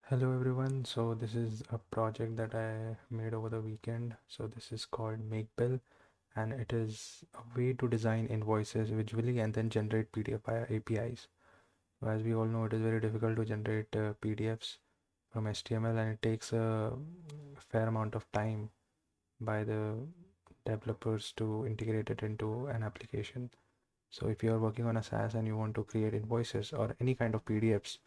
Hello everyone, so this is a project that I made over the weekend. So this is called Make Bill, and it is a way to design invoices visually and then generate PDF via APIs. So as we all know, it is very difficult to generate PDFs from HTML, and it takes a fair amount of time by the developers to integrate it into an application. So if you are working on a SaaS and you want to create invoices or any kind of PDFs,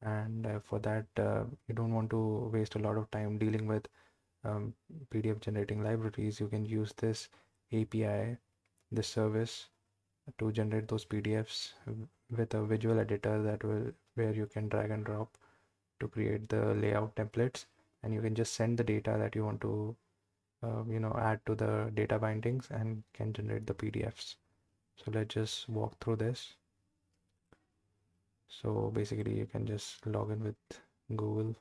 and for that you don't want to waste a lot of time dealing with PDF generating libraries, you can use this API, this service, to generate those PDFs with a visual editor that will where you can drag and drop to create the layout templates, and you can just send the data that you want to add to the data bindings and can generate the PDFs. So let's just walk through this. So basically you can just log in with Google.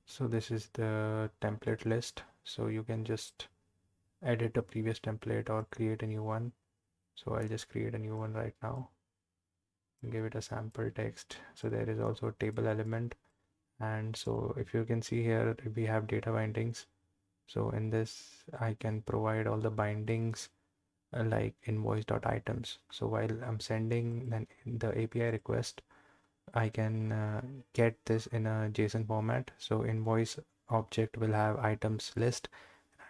So this is the template list. So you can just edit a previous template or create a new one. So I'll just create a new one right now. Give it a sample text. So there is also a table element. And so if you can see here, we have data bindings. So in this, I can provide all the bindings like invoice.items. So while I'm sending the API request, I can get this in a JSON format. So invoice object will have items list,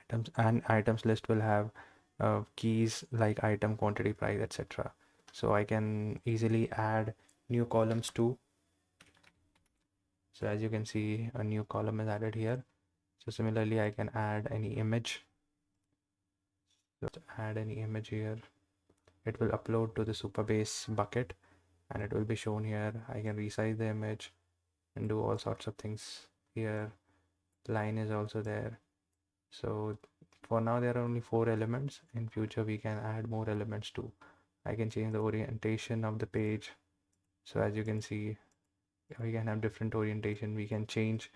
items list will have keys like item, quantity, price, etc. So I can easily add new columns too. So as you can see, a new column is added here. So similarly, I can add any image. So add any image here. It will upload to the supabase bucket and it will be shown here. I can resize the image and do all sorts of things here. Line is also there. So for now there are only 4 elements. In future we can add more elements too. I can change the orientation of the page. So as you can see, we can have different orientation. We can change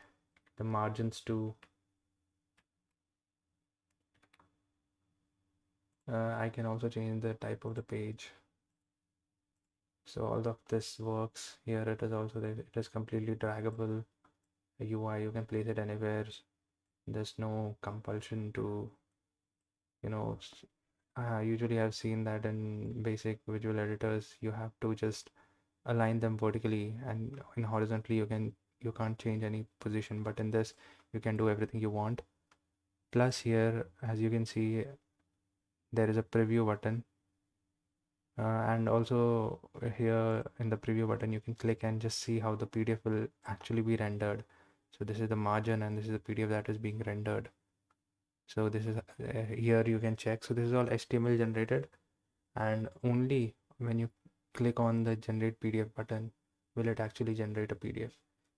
the margins too. I can also change the type of the page. So all of this works here. It is also there. It is completely draggable. A UI, you can place it anywhere. There's no compulsion to, usually I've seen that in basic visual editors, you have to just align them vertically, and in horizontally you can't change any position, but in this you can do everything you want. Plus here, as you can see, there is a preview button, and also here in the preview button you can click and just see how the PDF will actually be rendered. So this is the margin and this is the PDF that is being rendered. So this is here you can check. So this is all HTML generated, and only when you click on the generate PDF button will it actually generate a PDF.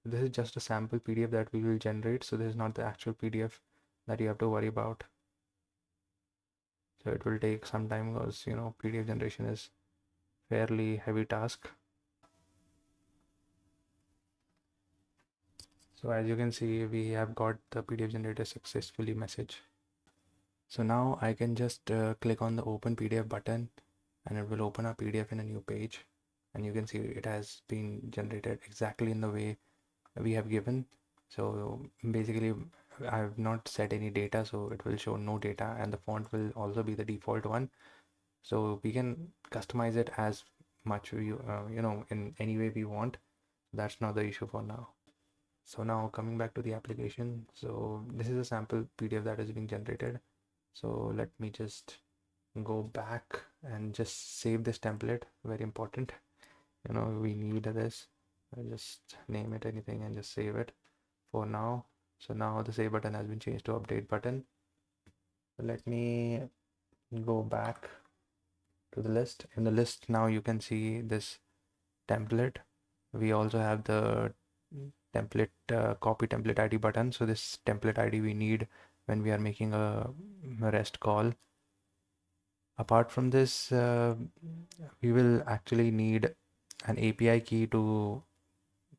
This is just a sample PDF that we will generate, so this is not the actual PDF that you have to worry about. So it will take some time because PDF generation is fairly heavy task. So as you can see, we have got the PDF generator successfully message. So now I can just click on the open PDF button and it will open a PDF in a new page, and you can see it has been generated exactly in the way we have given. So basically I have not set any data, so it will show no data, and the font will also be the default one. So we can customize it as much in any way we want. That's not the issue for now. So now coming back to the application, so this is a sample PDF that is being generated. So let me just go back and just save this template. Very important, we need this. I'll just name it anything and just save it for now. So now the save button has been changed to update button. Let me go back to the list. In the list now you can see this template. We also have the template copy template ID button. So this template ID we need when we are making a REST call. Apart from this, we will actually need an API key to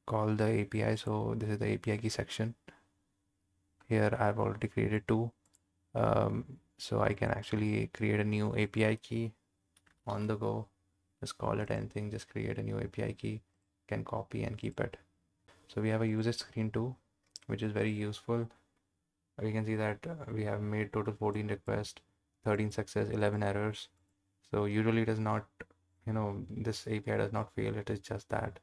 call the API. So this is the API key section. Here I've already created two. So I can actually create a new API key on the go. Just call it anything, just create a new API key, can copy and keep it. So we have a user screen too, which is very useful. We can see that we have made total 14 requests, 13 success, 11 errors. So usually it is not, this API does not fail. It is just that,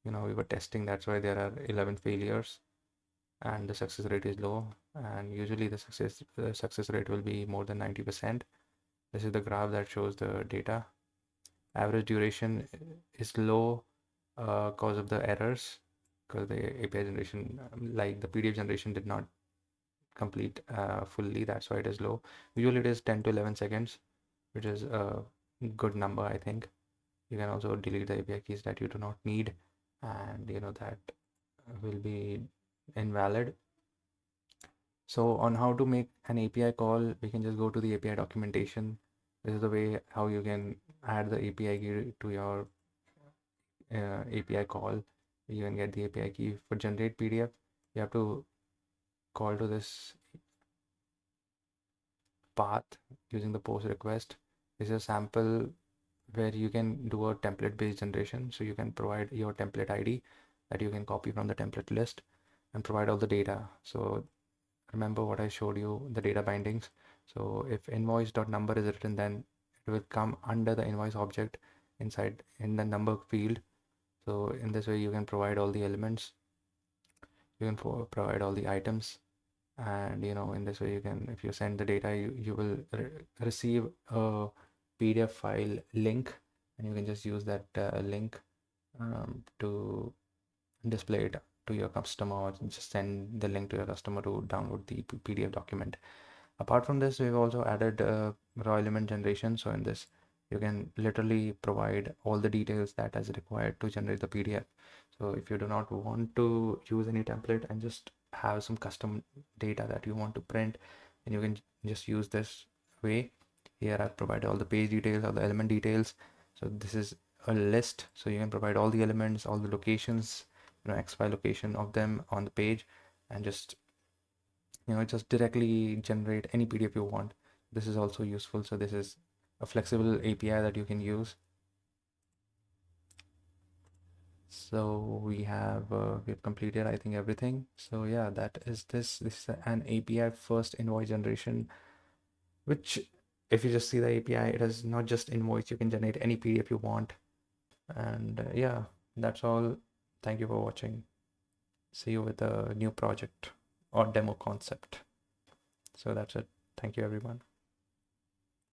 we were testing. That's why there are 11 failures and the success rate is low. And usually the success rate will be more than 90%. This is the graph that shows the data. Average duration is low because of the errors, because the API generation, like the PDF generation, did not complete fully. That's why it is low. Usually it is 10 to 11 seconds, which is a good number, I think. You can also delete the API keys that you do not need, and that will be invalid. So on how to make an API call, we can just go to the API documentation. This is the way how you can add the API key to your API call. You can get the API key for generate PDF. You have to call to this path using the post request. This is a sample where you can do a template based generation. So you can provide your template ID that you can copy from the template list and provide all the data. So remember what I showed you, the data bindings. So if invoice.number is written, then it will come under the invoice object inside in the number field. So in this way you can provide all the elements, you can provide all the items, and in this way you can, if you send the data, you will receive a PDF file link, and you can just use that link to display it to your customer, or just send the link to your customer to download the PDF document. Apart from this, we've also added raw element generation. So in this, you can literally provide all the details that is required to generate the PDF. So if you do not want to use any template and just have some custom data that you want to print, then you can just use this way. Here I've provided all the page details, all the element details. So this is a list. So you can provide all the elements, all the locations, XY location of them on the page, and just just directly generate any PDF you want. This is also useful. So this is a flexible API that you can use. So we've completed, I think, everything. So yeah, that is this. This is an API first invoice generation, which if you just see the API, it is not just invoice. You can generate any PDF you want. And yeah, that's all. Thank you for watching. See you with a new project or demo concept. So that's it. Thank you, everyone.